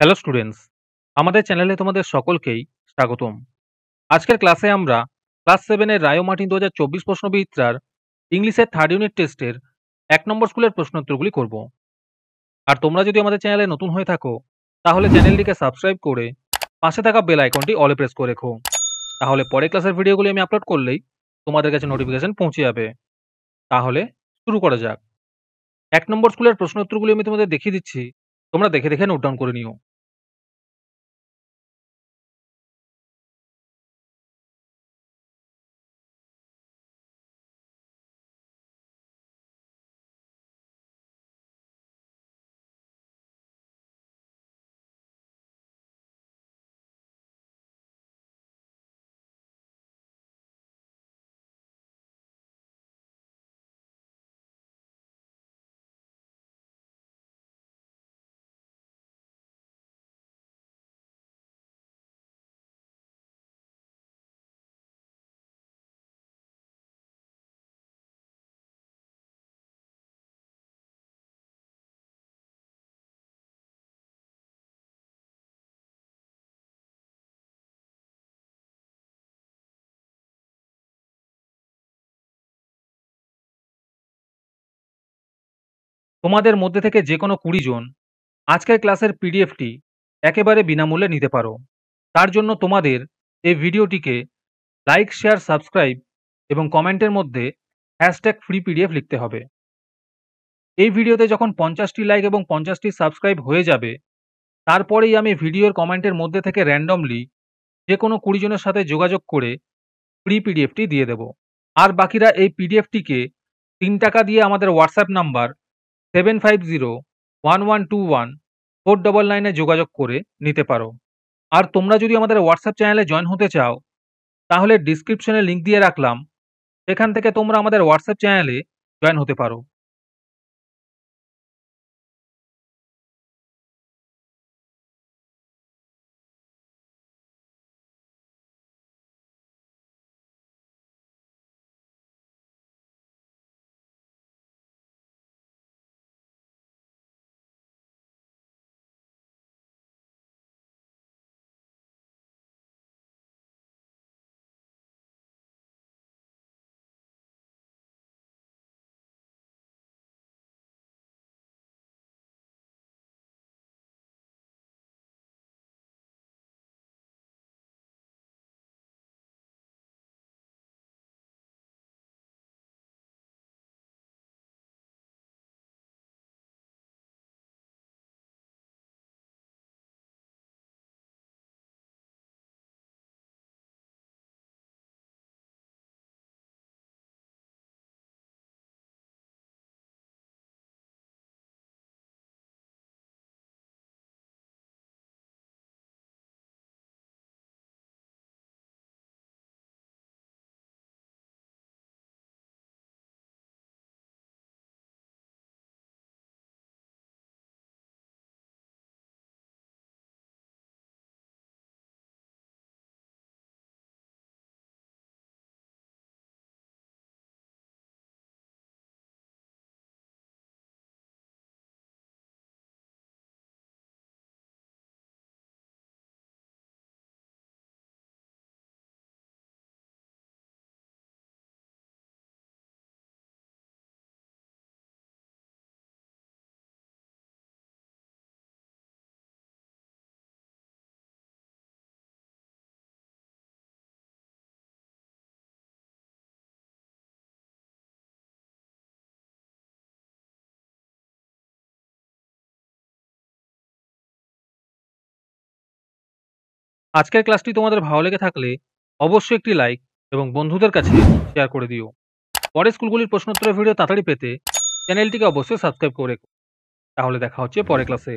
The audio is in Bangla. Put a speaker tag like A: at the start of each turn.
A: হ্যালো স্টুডেন্টস, আমাদের চ্যানেলে তোমাদের সকলকেই স্বাগতম। আজকের ক্লাসে আমরা ক্লাস 7 এর রায় ও মার্টিন 2024 প্রশ্নবিচিত্রার ইংলিশের থার্ড ইউনিট টেস্টের 1 নম্বর স্কুলের প্রশ্নোত্তরগুলি করব। আর তোমরা যদি আমাদের চ্যানেলে নতুন হয়ে থাকো তাহলে চ্যানেলটিকে সাবস্ক্রাইব করে পাশে থাকা বেল আইকনটি অলে প্রেস করে রেখো। তাহলে পরে ক্লাসের ভিডিওগুলি আমি আপলোড করলেই তোমাদের কাছে নোটিফিকেশন পৌঁছে যাবে। তাহলে শুরু করা যাক। 1 নম্বর স্কুলের প্রশ্নোত্তরগুলি আমি তোমাদের দেখিয়ে দিচ্ছি, তোমরা দেখে দেখে নোট ডাউন করে নিও। তোমাদের মধ্যে থেকে যে কোনো 20 জন আজকের ক্লাসের পিডিএফটি একেবারে বিনামূল্যে নিতে পারো। তার জন্য তোমাদের এই ভিডিওটিকে লাইক, শেয়ার, সাবস্ক্রাইব এবং কমেন্টের মধ্যে #ফ্রি পিডিএফ লিখতে হবে। এই ভিডিওতে যখন 50টি লাইক এবং 50টি সাবস্ক্রাইব হয়ে যাবে, তারপরেই আমি ভিডিওর কমেন্টের মধ্যে থেকে র্যান্ডমলি যে কোনো 20 জনের সাথে যোগাযোগ করে ফ্রি পিডিএফটি দিয়ে দেব। আর বাকিরা এই পিডিএফটিকে 3 টাকা দিয়ে আমাদের হোয়াটসঅ্যাপ নাম্বার 7501121499 যোগাযোগ করে নিতে পারো। আর তোমরা যদি আমাদের হোয়াটসঅ্যাপ চ্যানেলে জয়েন হতে চাও তাহলে ডিসক্রিপশনে লিংক দিয়ে রাখলাম, সেখান থেকে তোমরা আমাদের হোয়াটসঅ্যাপ চ্যানেলে জয়েন হতে পারো। আজকের ক্লাসটি তোমাদের ভালো লেগে থাকলে অবশ্যই একটি লাইক এবং বন্ধুদের কাছে শেয়ার করে দিও। পরের স্কুলগুলির প্রশ্নোত্তরের ভিডিও তাড়াতাড়ি পেতে চ্যানেলটিকে অবশ্যই সাবস্ক্রাইব করে রেখো। তাহলে দেখা হচ্ছে পরের ক্লাসে।